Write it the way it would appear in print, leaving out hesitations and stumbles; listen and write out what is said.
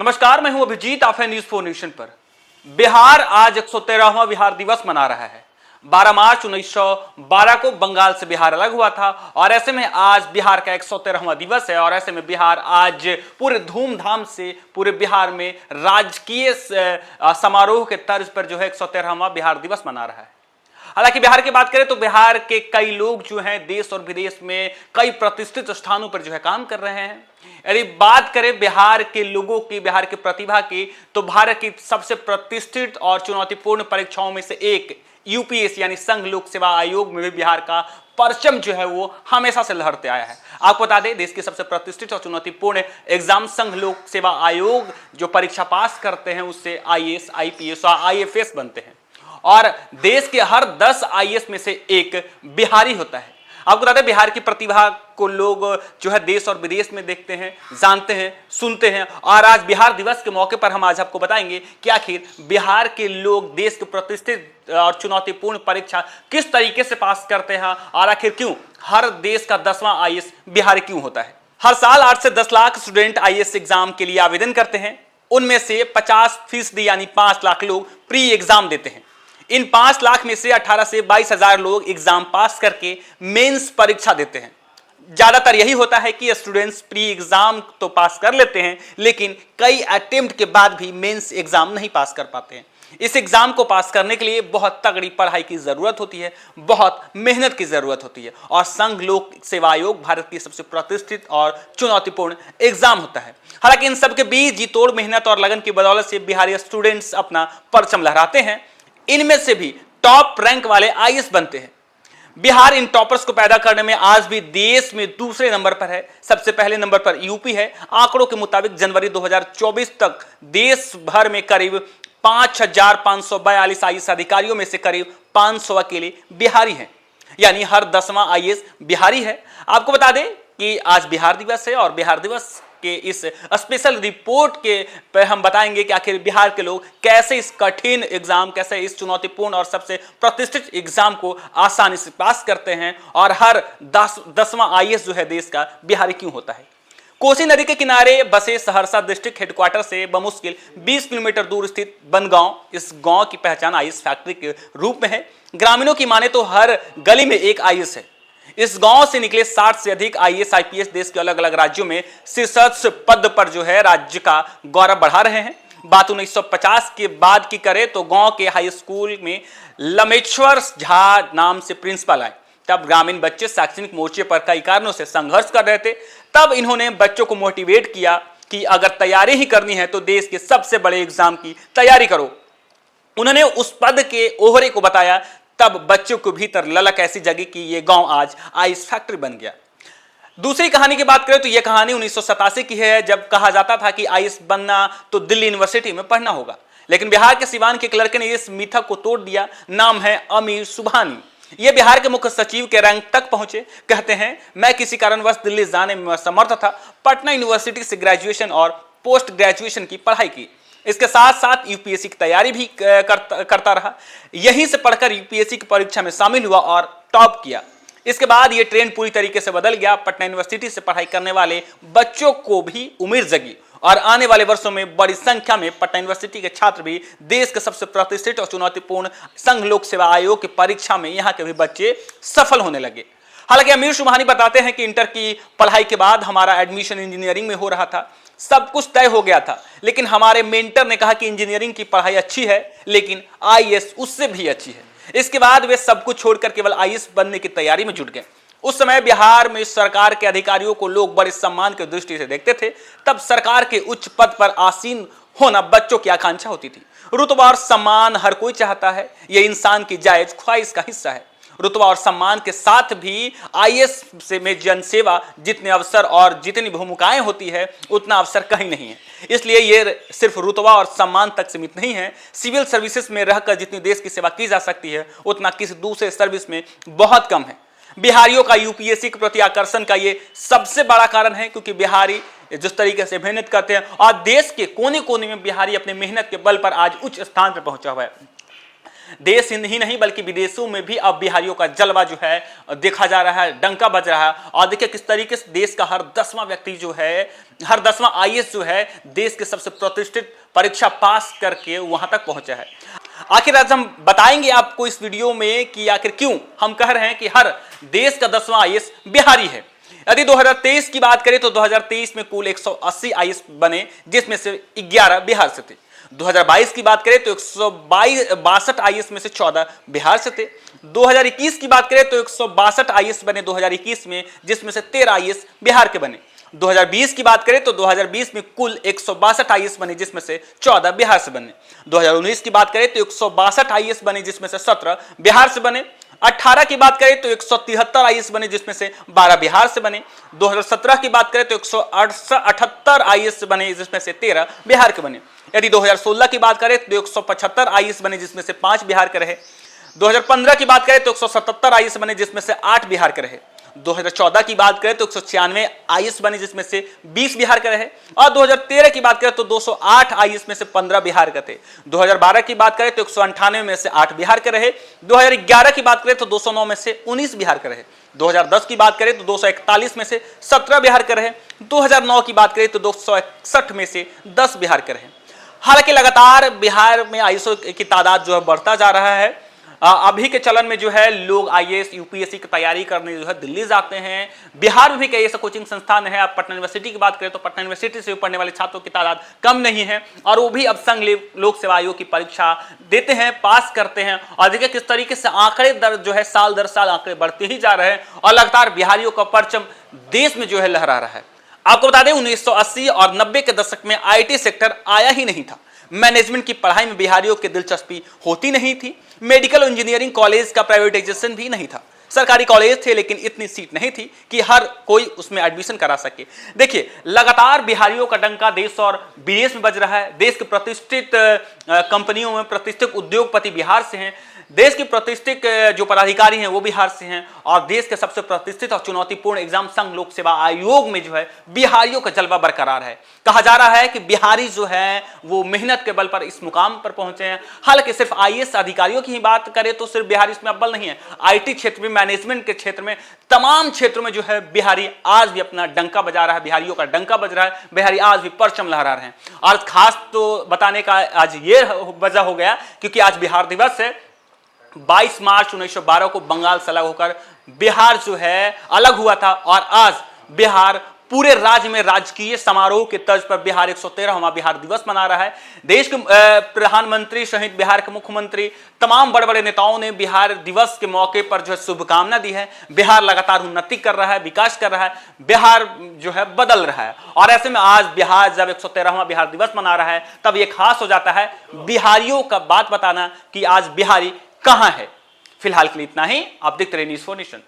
नमस्कार, मैं हूं अभिजीत। आप हैं न्यूज 4 नेशन पर। बिहार आज 113वां बिहार दिवस मना रहा है। 12 मार्च 1912 को बंगाल से बिहार अलग हुआ था और ऐसे में आज बिहार का 113वां दिवस है और ऐसे में बिहार आज पूरे धूमधाम से पूरे बिहार में राजकीय समारोह के तर्ज पर जो है 113वां बिहार दिवस मना रहा है। हालांकि बिहार की बात करें तो बिहार के कई लोग जो हैं देश और विदेश में कई प्रतिष्ठित स्थानों पर जो है काम कर रहे हैं। यदि बात करें बिहार के लोगों की, बिहार की प्रतिभा की, तो भारत की सबसे प्रतिष्ठित और चुनौतीपूर्ण परीक्षाओं में से एक यूपीएससी यानी संघ लोक सेवा आयोग में भी बिहार का परचम जो है वो हमेशा से लहरते आया है। आपको बता दें, देश की सबसे प्रतिष्ठित और चुनौतीपूर्ण एग्जाम संघ लोक सेवा आयोग जो परीक्षा पास करते हैं उससे आईएएस, आईपीएस और आईएफएस बनते हैं और देश के हर 10 आईएएस में से एक बिहारी होता है। आपको बता दें, बिहार की प्रतिभा को लोग जो है देश और विदेश में देखते हैं, जानते हैं, सुनते हैं और आज बिहार दिवस के मौके पर हम आज आपको बताएंगे कि आखिर बिहार के लोग देश के प्रतिष्ठित और चुनौतीपूर्ण परीक्षा किस तरीके से पास करते हैं और आखिर क्यों हर देश का 10वां आईएएस बिहारी क्यों होता है। हर साल 8 से 10 लाख स्टूडेंट आईएएस एग्जाम के लिए आवेदन करते हैं। उनमें से 50% यानी 5 लाख लोग प्री एग्जाम देते हैं। इन 5 लाख में से 18 से 22 हजार लोग एग्जाम पास करके मेंस परीक्षा देते हैं। ज्यादातर यही होता है कि स्टूडेंट्स प्री एग्जाम तो पास कर लेते हैं लेकिन कई अटेम्प्ट के बाद भी मेंस एग्जाम नहीं पास कर पाते हैं। इस एग्जाम को पास करने के लिए बहुत तगड़ी पढ़ाई की जरूरत होती है, बहुत मेहनत की जरूरत होती है और संघ लोक सेवा आयोग भारत की सबसे प्रतिष्ठित और चुनौतीपूर्ण एग्जाम होता है। हालांकि इन सबके बीच जी तोड़ मेहनत और लगन की बदौलत से बिहारी स्टूडेंट्स अपना परचम लहराते हैं। इनमें से भी टॉप रैंक वाले आईएएस बनते हैं। बिहार इन टॉपर्स को पैदा करने में आज भी देश में दूसरे नंबर पर है। सबसे पहले नंबर पर यूपी है। आंकड़ों के मुताबिक जनवरी 2024 तक देश भर में करीब 5,542 आईएएस अधिकारियों में से करीब 500 अकेले बिहारी हैं, यानी हर 10वां आईएएस बिहारी है। आपको बता दें कि आज बिहार दिवस है और बिहार दिवस के इस स्पेशल रिपोर्ट के पर हम बताएंगे कि आखिर बिहार के लोग कैसे इस कठिन एग्जाम, कैसे इस चुनौतीपूर्ण और सबसे प्रतिष्ठित एग्जाम को आसानी से पास करते हैं और हर 10वां आईएएस जो है देश का बिहारी क्यों होता है। कोसी नदी के किनारे बसे सहरसा डिस्ट्रिक्ट हेडक्वार्टर से बमुश्किल 20 किलोमीटर दूर स्थित बनगांव, इस गांव की पहचान आईएएस फैक्ट्री के रूप में है। ग्रामीणों की माने तो हर गली में एक आईएएस है। इस गांव से निकले 60 से अधिक आईएएस आईपीएस देश के अलग अलग राज्यों में शीर्ष पद पर जो है राज्य का गौरव बढ़ा रहे हैं। बात 1950 के बाद की करें तो गांव के हाई स्कूल में लमेश्वर झा नाम से प्रिंसिपल आए। तब ग्रामीण बच्चे शैक्षणिक मोर्चे पर कई कारणों से संघर्ष कर रहे थे। तब इन्होंने बच्चों को मोटिवेट किया कि अगर तैयारी ही करनी है तो देश के सबसे बड़े एग्जाम की तैयारी करो। उन्होंने उस पद के ओहरे को बताया। तब बच्चों को भीतर ललक ऐसी जगी कि ये गांव आज आईएएस फैक्ट्री बन गया। दूसरी कहानी की बात करें तो यह कहानी 1987 की है, जब कहा जाता था कि आईएएस बनना तो दिल्ली यूनिवर्सिटी में पढ़ना होगा। लेकिन बिहार के सिवान के एक लड़के ने इस मिथक को तोड़ दिया। नाम है अमीर सुबहानी। ये बिहार के मुख्य सचिव के रैंक तक पहुंचे। कहते हैं, मैं किसी कारणवश दिल्ली जाने में असमर्थ था। पटना यूनिवर्सिटी से ग्रेजुएशन और पोस्ट ग्रेजुएशन की पढ़ाई की। इसके साथ साथ यूपीएससी की तैयारी भी करता रहा। यहीं से पढ़कर यूपीएससी की परीक्षा में शामिल हुआ और टॉप किया। इसके बाद यह ट्रेंड पूरी तरीके से बदल गया। पटना यूनिवर्सिटी से पढ़ाई करने वाले बच्चों को भी उम्मीद जगी और आने वाले वर्षों में बड़ी संख्या में पटना यूनिवर्सिटी के छात्र भी देश के सबसे प्रतिष्ठित और चुनौतीपूर्ण संघ लोक सेवा आयोग की परीक्षा में यहाँ के भी बच्चे सफल होने लगे। हालांकि अमीर सुबहानी बताते हैं कि इंटर की पढ़ाई के बाद हमारा एडमिशन इंजीनियरिंग में हो रहा था। सब कुछ तय हो गया था, लेकिन हमारे मेंटर ने कहा कि इंजीनियरिंग की पढ़ाई अच्छी है लेकिन आईएएस उससे भी अच्छी है। इसके बाद वे सब कुछ छोड़कर केवल आईएएस बनने की तैयारी में जुट गए। उस समय बिहार में सरकार के अधिकारियों को लोग बड़े सम्मान की दृष्टि से देखते थे। तब सरकार के उच्च पद पर आसीन होना बच्चों की आकांक्षा होती थी। रुतबा और सम्मान हर कोई चाहता है, यह इंसान की जायज ख्वाहिश का हिस्सा है। रुतबा और सम्मान के साथ भी आईएएस से में जनसेवा जितने अवसर और जितनी भूमिकाएं होती है उतना अवसर कहीं नहीं है। इसलिए ये सिर्फ रुतबा और सम्मान तक सीमित नहीं है। सिविल सर्विसेज में रहकर जितनी देश की सेवा की जा सकती है उतना किसी दूसरे सर्विस में बहुत कम है। बिहारियों का यूपीएससी के प्रति आकर्षण का ये सबसे बड़ा कारण है, क्योंकि बिहारी जिस तरीके से मेहनत करते हैं और देश के कोने कोने में बिहारी अपने मेहनत के बल पर आज उच्च स्थान पर पहुंचा हुआ है। देश ही नहीं बल्कि विदेशों में भी अब बिहारियों का जलवा जो है देखा जा रहा है, डंका बज रहा है। और देखिए किस तरीके से देश का हर 10वां व्यक्ति जो है, हर 10वां आईएएस जो है देश के सबसे प्रतिष्ठित परीक्षा पास करके वहां तक पहुंचा है। आखिर आज हम बताएंगे आपको इस वीडियो में कि आखिर क्यों हम कह रहे हैं कि हर देश का 10वां आईएएस बिहारी है। यदि 2023 की बात करें तो 2023 में कुल 180 आईएएस बने, जिसमें से 11 बिहार से थे। 2022 की बात करें तो 162 आईएएस में से 14 बिहार से थे। 2021 की बात करें तो 162 आईएएस बने 2021 में, जिसमें से 13 आईएएस बिहार के बने। 2020 की बात करें तो 2020 में कुल 162 आईएएस बने, जिसमें से 14 बिहार से बने। 2019 की बात करें तो 162 आईएएस बने, जिसमें से 17 बिहार से बने। 18 की बात करें तो 173 आईएएस बने, जिसमें से 12 बिहार से बने। 2017 की बात करें तो 178 आईएएस बने, जिसमें से 13 बिहार के बने। यदि 2016 की बात करें तो 175 आईएएस बने, जिसमें से 5 बिहार के रहे। 2015 की बात करें तो 177 आईएएस बने, जिसमें से 8 बिहार के रहे। 2014 की बात करें तो 196 आईएएस बने, जिसमें से 20 बिहार के रहे। और 2013 की बात करें तो 208 आईएएस में से 15 बिहार के थे। 2012 की बात करें तो 198 में से 8 बिहार के रहे। 2011 की बात करें तो 209 में से 19 बिहार के रहे। 2010 की बात करें तो 241 में से 17 बिहार के रहे। 2009 की बात करें तो 261 में से 10 बिहार के रहे। हालांकि लगातार बिहार में आईएएस की तादाद जो है बढ़ता जा रहा है। अभी के चलन में जो है लोग आईएएस यूपीएससी की तैयारी करने जो है दिल्ली जाते हैं। बिहार में भी कई ऐसे कोचिंग संस्थान है। आप पटना यूनिवर्सिटी की बात करें तो पटना यूनिवर्सिटी से पढ़ने वाले छात्रों की तादाद कम नहीं है, और वो भी अब संघ लोक सेवा आयोग की परीक्षा देते हैं, पास करते हैं। और देखिए किस तरीके से आंकड़े दर जो है साल दर साल आंकड़े बढ़ते ही जा रहे हैं, और लगातार बिहारियों का परचम देश में जो है लहरा रहा है। आपको बता दें 1980 और 90 के दशक में आईटी सेक्टर आया ही नहीं था। मैनेजमेंट की पढ़ाई में बिहारियों की दिलचस्पी होती नहीं थी। मेडिकल इंजीनियरिंग कॉलेज का प्राइवेटाइजेशन भी नहीं था। सरकारी कॉलेज थे लेकिन इतनी सीट नहीं थी कि हर कोई उसमें एडमिशन करा सके। देखिए लगातार बिहारियों का डंका देश और विदेश में बज रहा है। देश के प्रतिष्ठित कंपनियों में प्रतिष्ठित उद्योगपति बिहार से हैं। देश के प्रतिष्ठित जो पदाधिकारी हैं वो बिहार से हैं, और देश के सबसे प्रतिष्ठित और चुनौतीपूर्ण एग्जाम संघ लोक सेवा आयोग में जो है बिहारियों का जलवा बरकरार है। कहा जा रहा है कि बिहारी जो है वो मेहनत के बल पर इस मुकाम पर पहुंचे हैं। हालांकि सिर्फ आईएएस अधिकारियों की ही बात करें तो सिर्फ बिहारी इसमें अव्वल नहीं है। आईटी क्षेत्र में, मैनेजमेंट के क्षेत्र में, तमाम क्षेत्रों में जो है बिहारी आज भी अपना डंका बजा रहा है। बिहारियों का डंका बज रहा है। बिहारी आज भी परचम लहरा रहे हैं। और खास तो बताने का आज ये वजह हो गया क्योंकि आज बिहार दिवस है। 22 मार्च 1912 को बंगाल से अलग होकर बिहार जो है अलग हुआ था, और आज बिहार पूरे राज्य में राजकीय समारोह के तर्ज पर बिहार 113वां बिहार दिवस मना रहा है। देश के प्रधानमंत्री सहित बिहार के मुख्यमंत्री, तमाम बड़े बड़े नेताओं ने बिहार दिवस के मौके पर जो है शुभकामना दी है। बिहार लगातार उन्नति कर रहा है, विकास कर रहा है, बिहार जो है बदल रहा है। और ऐसे में आज बिहार जब 113वां बिहार दिवस मना रहा है तब यह खास हो जाता है बिहारियों का बात बताना कि आज बिहारी कहां है। फिलहाल के लिए इतना ही। आप देखते रहिए न्यूज़4 नेशन।